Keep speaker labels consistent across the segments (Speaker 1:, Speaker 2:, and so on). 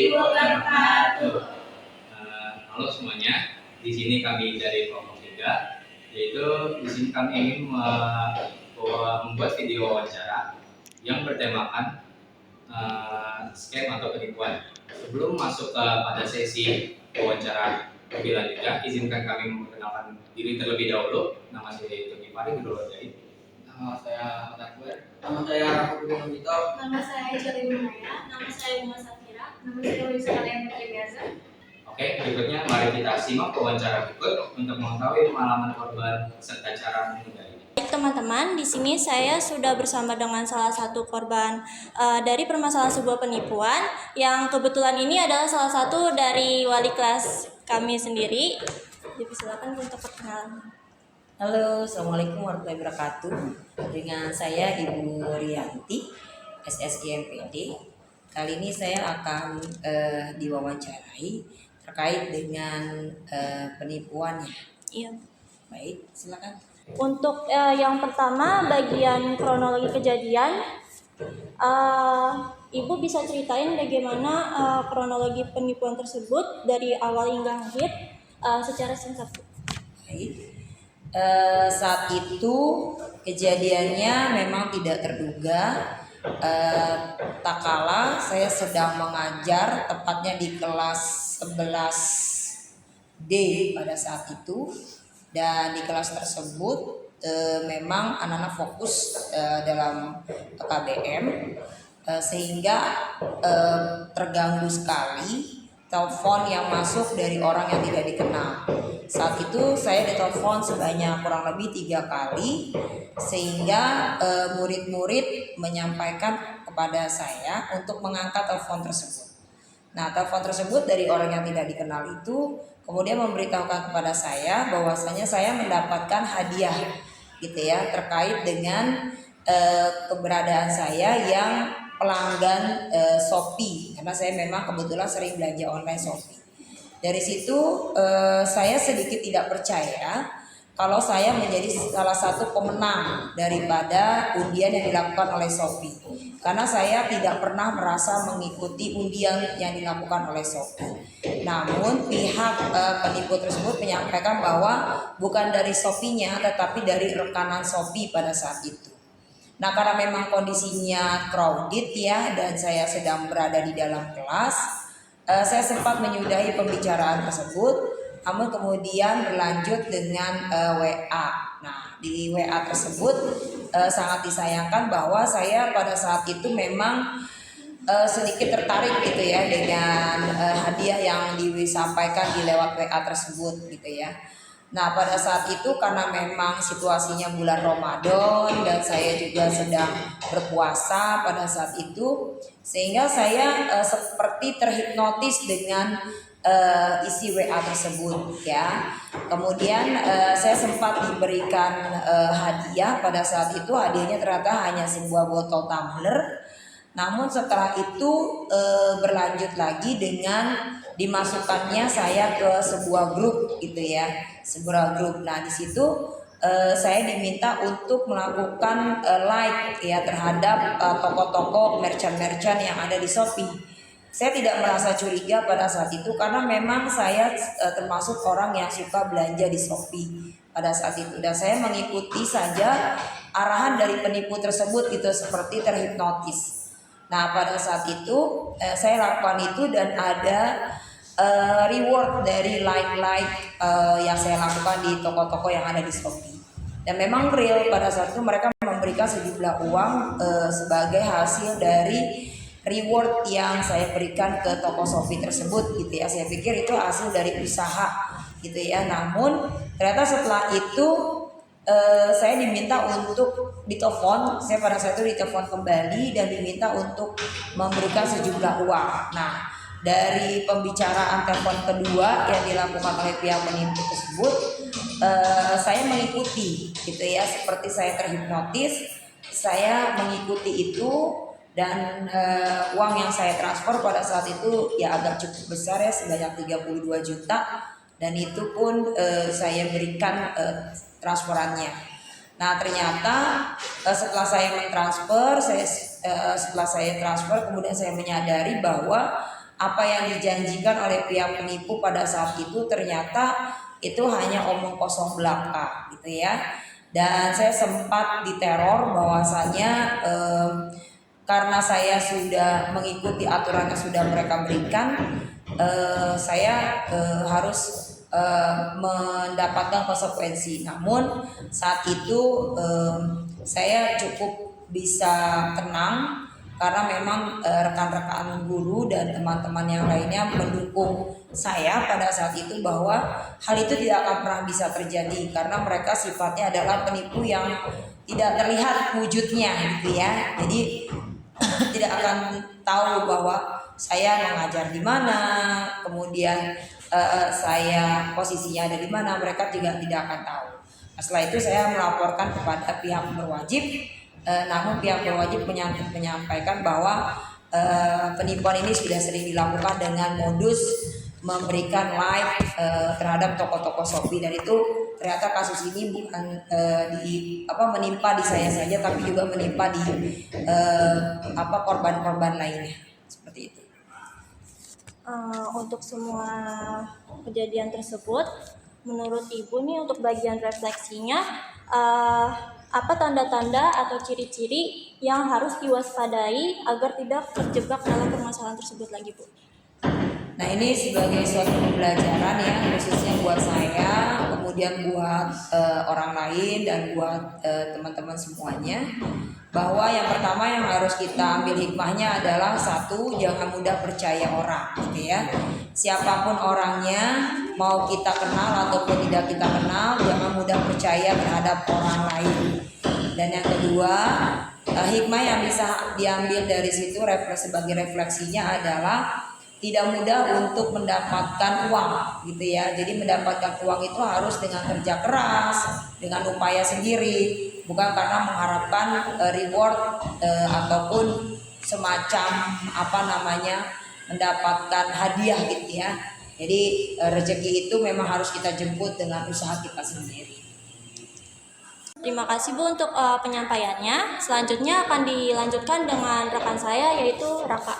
Speaker 1: wabarakatuh. Halo semuanya, di sini kami dari kelompok 3, yaitu di sini kami ingin membuat video wawancara yang bertemakan scam atau penipuan. Sebelum masuk pada sesi wawancara lebih lanjutnya, izinkan kami memperkenalkan diri terlebih dahulu. Nama saya Togi Farid Nurul-Jahid. Nama saya Ahmad Akbar. Nama saya Raffi Nurito.
Speaker 2: Nama saya Jali Munaya. Nama saya Uma Safira. Nama saya Lisa Kalian Putri Gaza.
Speaker 1: Oke, berikutnya mari kita simak wawancara berikut untuk mengetahui pengalaman korban serta cara menghindarinya.
Speaker 2: Baik teman-teman, di sini saya sudah bersama dengan salah satu korban dari permasalahan sebuah penipuan yang kebetulan ini adalah salah satu dari wali kelas kami sendiri. Silakan untuk perkenalan.
Speaker 3: Halo, Assalamualaikum warahmatullahi wabarakatuh. Dengan saya Ibu Rianti, SSI MPD. Kali ini saya akan diwawancarai terkait dengan penipuannya.
Speaker 2: Iya.
Speaker 3: Baik, silakan.
Speaker 2: Untuk yang pertama, bagian kronologi kejadian, Ibu bisa ceritain bagaimana kronologi penipuan tersebut dari awal hingga akhir secara singkat.
Speaker 3: Baik. Saat itu kejadiannya memang tidak terduga. Tak kala saya sedang mengajar tepatnya di kelas 11D pada saat itu, dan di kelas tersebut memang anak-anak fokus dalam KBM, sehingga terganggu sekali telepon yang masuk dari orang yang tidak dikenal. Saat itu saya ditelepon sebanyak kurang lebih 3 kali, sehingga murid-murid menyampaikan kepada saya untuk mengangkat telepon tersebut. Nah, telepon tersebut dari orang yang tidak dikenal itu kemudian memberitahukan kepada saya bahwasanya saya mendapatkan hadiah gitu ya, terkait dengan keberadaan saya yang pelanggan Shopee, karena saya memang kebetulan sering belanja online Shopee. Dari situ saya sedikit tidak percaya kalau saya menjadi salah satu pemenang daripada undian yang dilakukan oleh Shopee, karena saya tidak pernah merasa mengikuti undian yang dilakukan oleh Shopee. Namun pihak penipu tersebut menyampaikan bahwa bukan dari Shopee-nya tetapi dari rekanan Shopee pada saat itu. Nah, karena memang kondisinya crowded ya, dan saya sedang berada di dalam kelas, saya sempat menyudahi pembicaraan tersebut, namun kemudian berlanjut dengan WA. Nah, di WA tersebut sangat disayangkan bahwa saya pada saat itu memang sedikit tertarik gitu ya dengan hadiah yang disampaikan di lewat WA tersebut gitu ya. Nah, pada saat itu karena memang situasinya bulan Ramadan dan saya juga sedang berpuasa pada saat itu, sehingga saya seperti terhipnotis dengan isi WA tersebut ya. Kemudian saya sempat diberikan hadiah. Pada saat itu hadiahnya ternyata hanya sebuah botol tumbler. Namun setelah itu berlanjut lagi dengan dimasukkannya saya ke sebuah grup gitu ya, sebuah grup. Nah, di situ saya diminta untuk melakukan like ya terhadap toko-toko merchant-merchant yang ada di Shopee. Saya tidak merasa curiga pada saat itu karena memang saya termasuk orang yang suka belanja di Shopee pada saat itu, dan saya mengikuti saja arahan dari penipu tersebut gitu, seperti terhipnotis. Nah, pada saat itu saya lakukan itu dan ada reward dari like yang saya lakukan di toko-toko yang ada di Shopee. Dan memang real pada saat itu mereka memberikan sejumlah uang sebagai hasil dari reward yang saya berikan ke toko Shopee tersebut gitu ya. Saya pikir itu hasil dari usaha gitu ya. Namun ternyata setelah itu saya diminta untuk ditelepon. Saya pada saat itu ditelepon kembali dan diminta untuk memberikan sejumlah uang. Nah, dari pembicaraan telepon kedua yang dilakukan oleh pihak penipu tersebut, saya mengikuti gitu ya, seperti saya terhipnotis. Saya mengikuti itu dan uang yang saya transfer pada saat itu ya agak cukup besar ya, sebanyak 32 juta, dan itu pun saya berikan transferannya. Nah, ternyata setelah saya mentransfer, setelah saya transfer kemudian saya menyadari bahwa apa yang dijanjikan oleh pihak penipu pada saat itu ternyata itu hanya omong kosong belaka gitu ya. Dan saya sempat diteror bahwasanya karena saya sudah mengikuti aturan yang sudah mereka berikan, saya harus mendapatkan konsekuensi. Namun saat itu saya cukup bisa tenang karena memang rekan-rekan guru dan teman-teman yang lainnya mendukung saya pada saat itu bahwa hal itu tidak akan pernah bisa terjadi karena mereka sifatnya adalah penipu yang tidak terlihat wujudnya gitu ya. Jadi tidak akan tahu bahwa saya mengajar di mana, kemudian saya posisinya ada di mana, mereka juga tidak akan tahu. Nah, setelah itu saya melaporkan kepada pihak berwajib. Namun pihak berwajib menyampaikan bahwa penipuan ini sudah sering dilakukan dengan modus memberikan live terhadap toko-toko Shopee, dan itu ternyata kasus ini bukan menimpa di saya saja tapi juga menimpa di korban-korban lainnya seperti itu.
Speaker 2: Untuk semua kejadian tersebut, menurut Ibu nih untuk bagian refleksinya, apa tanda-tanda atau ciri-ciri yang harus diwaspadai agar tidak terjebak dalam permasalahan tersebut lagi, Bu?
Speaker 3: Nah, ini sebagai suatu pembelajaran ya, khususnya buat saya, kemudian buat orang lain dan buat teman-teman semuanya, bahwa yang pertama yang harus kita ambil hikmahnya adalah satu, jangan mudah percaya orang gitu ya. Siapapun orangnya, mau kita kenal ataupun tidak kita kenal, jangan mudah percaya terhadap orang lain. Dan yang kedua, hikmah yang bisa diambil dari situ sebagai refleksinya adalah tidak mudah untuk mendapatkan uang gitu ya. Jadi mendapatkan uang itu harus dengan kerja keras, dengan upaya sendiri, bukan karena mengharapkan reward ataupun semacam mendapatkan hadiah gitu ya. Jadi rezeki itu memang harus kita jemput dengan usaha kita sendiri.
Speaker 2: Terima kasih Bu untuk penyampaiannya. Selanjutnya akan dilanjutkan dengan rekan saya yaitu Raka.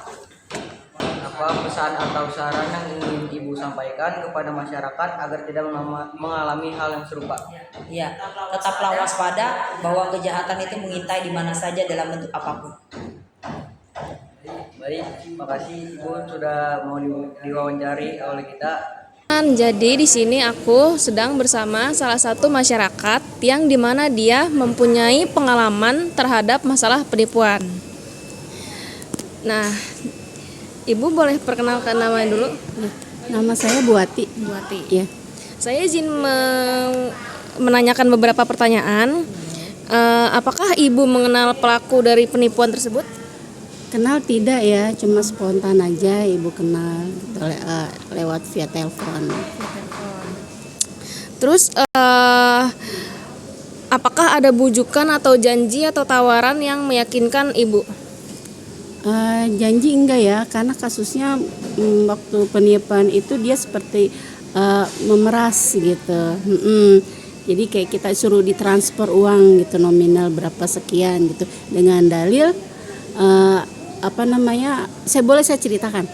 Speaker 4: Apa pesan atau saran yang ingin Ibu sampaikan kepada masyarakat agar tidak mengalami hal yang serupa?
Speaker 3: Ya, tetaplah waspada bahwa kejahatan itu mengintai di mana saja dalam bentuk apapun.
Speaker 4: Baik, terima kasih Ibu sudah mau diwawancari oleh kita.
Speaker 5: Jadi di sini aku sedang bersama salah satu masyarakat yang dimana dia mempunyai pengalaman terhadap masalah penipuan. Nah, Ibu boleh perkenalkan namanya dulu?
Speaker 6: Nama saya Buati.
Speaker 5: Buati.
Speaker 6: Ya.
Speaker 5: Saya izin menanyakan beberapa pertanyaan. Apakah Ibu mengenal pelaku dari penipuan tersebut?
Speaker 6: Kenal tidak ya, cuma spontan aja Ibu kenal gitu, lewat via telepon.
Speaker 5: Terus apakah ada bujukan atau janji atau tawaran yang meyakinkan Ibu?
Speaker 6: Janji enggak ya, karena kasusnya waktu penipuan itu dia seperti memeras gitu. Jadi kayak kita suruh ditransfer uang gitu, nominal berapa sekian gitu, dengan dalil saya ceritakan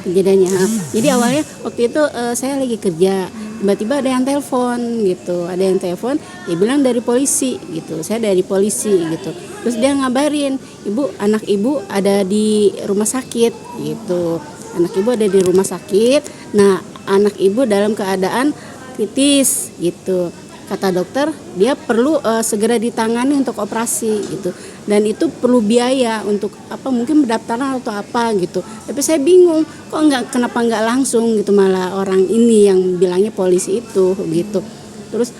Speaker 6: kejadiannya. Jadi awalnya waktu itu saya lagi kerja, tiba-tiba ada yang telepon gitu, dia bilang dari polisi gitu, saya dari polisi gitu. Terus dia ngabarin, anak ibu ada di rumah sakit gitu, nah anak ibu dalam keadaan kritis gitu. Kata dokter dia perlu segera ditangani untuk operasi gitu, dan itu perlu biaya untuk mungkin pendaftaran atau apa gitu. Tapi saya bingung kenapa nggak langsung gitu, malah orang ini yang bilangnya polisi itu gitu. Terus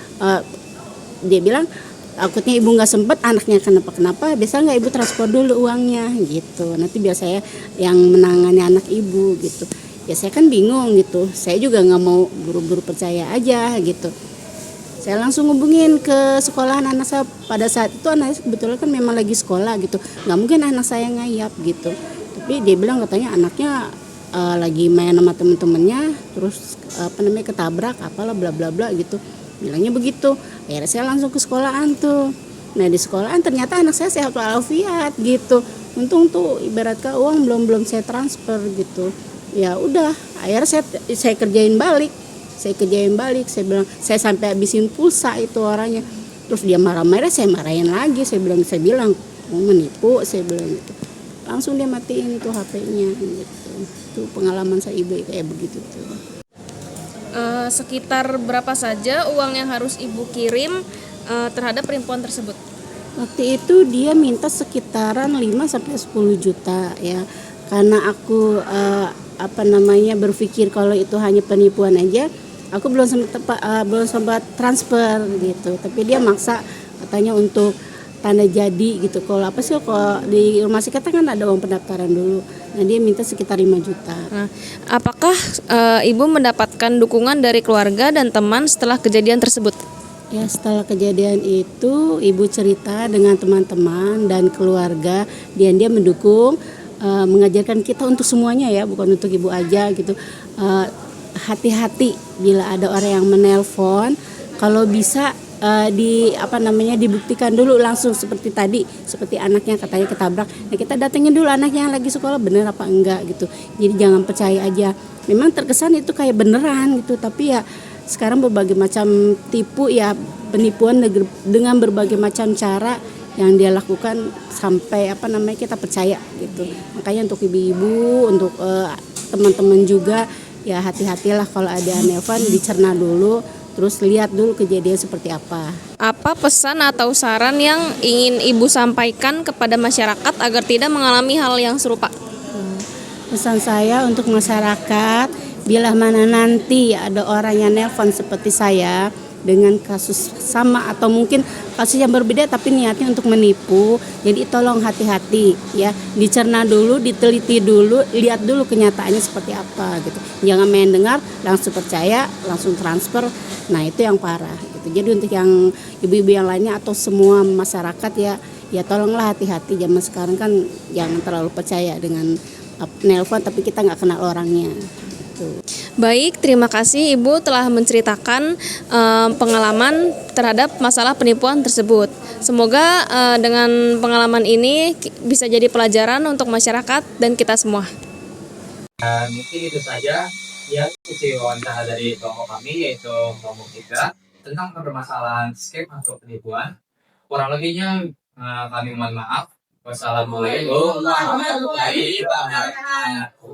Speaker 6: dia bilang takutnya ibu nggak sempet, anaknya kenapa biasa nggak ibu transfer dulu uangnya gitu, nanti biar saya yang menangani anak ibu gitu. Ya saya kan bingung gitu, saya juga nggak mau buru-buru percaya aja gitu. Saya langsung hubungin ke sekolahan anak saya. Pada saat itu anak saya kebetulan kan memang lagi sekolah gitu, nggak mungkin anak saya ngayap gitu. Tapi dia bilang katanya anaknya lagi main sama temen-temennya, terus ketabrak apalah bla bla bla gitu, bilangnya begitu. Akhirnya saya langsung ke sekolahan tuh. Nah di sekolahan ternyata anak saya sehat walafiat gitu. Untung tuh ibaratkan uang belum saya transfer gitu. Ya udah, akhirnya saya kerjain balik. Saya bilang saya sampai habisin pulsa itu orangnya. Terus dia marah-marah, saya marahin lagi, saya bilang mau menipu, saya bilang gitu. Langsung dia matiin tuh HP-nya gitu. Itu pengalaman saya ibu kayak begitu tuh.
Speaker 5: Sekitar berapa saja uang yang harus ibu kirim terhadap penipuan tersebut?
Speaker 6: Waktu itu dia minta sekitaran 5-10 juta ya. Karena aku berpikir kalau itu hanya penipuan aja, aku belum sempat transfer gitu. Tapi dia maksa katanya untuk tanda jadi gitu. Kalau di rumah sakit kan ada uang pendaftaran dulu. Nah, dia minta sekitar 5 juta.
Speaker 5: Nah, apakah ibu mendapatkan dukungan dari keluarga dan teman setelah kejadian tersebut?
Speaker 6: Ya, setelah kejadian itu ibu cerita dengan teman-teman dan keluarga, dia mendukung, mengajarkan kita untuk semuanya ya, bukan untuk ibu aja gitu. Hati-hati bila ada orang yang menelpon, kalau bisa dibuktikan dulu langsung seperti tadi, seperti anaknya katanya ketabrak. Nah, kita datengin dulu anaknya yang lagi sekolah bener apa enggak gitu. Jadi jangan percaya aja. Memang terkesan itu kayak beneran gitu, tapi ya sekarang berbagai macam tipu ya, penipuan dengan berbagai macam cara yang dia lakukan sampai kita percaya gitu. Makanya untuk ibu-ibu, untuk teman-teman juga ya hati-hatilah kalau ada nelpon, dicerna dulu, terus lihat dulu kejadian seperti apa.
Speaker 5: Apa pesan atau saran yang ingin ibu sampaikan kepada masyarakat agar tidak mengalami hal yang serupa?
Speaker 6: Pesan saya untuk masyarakat, bila mana nanti ada orang yang nelpon seperti saya dengan kasus sama atau mungkin kasus yang berbeda tapi niatnya untuk menipu, jadi tolong hati-hati ya, dicerna dulu, diteliti dulu, lihat dulu kenyataannya seperti apa gitu. Jangan main dengar langsung percaya, langsung transfer. Nah, itu yang parah gitu. Jadi untuk yang ibu-ibu yang lainnya atau semua masyarakat ya tolonglah hati-hati. Zaman sekarang kan jangan terlalu percaya dengan nelpon tapi kita nggak kenal orangnya.
Speaker 5: Baik, terima kasih Ibu telah menceritakan pengalaman terhadap masalah penipuan tersebut. Semoga dengan pengalaman ini bisa jadi pelajaran untuk masyarakat dan kita semua.
Speaker 1: Mungkin itu saja yang isi wawancara dari kelompok kami, yaitu kelompok 3, tentang permasalahan scam atau penipuan. Kurang lebihnya kami mohon maaf. Wassalamualaikum warahmatullahi wabarakatuh.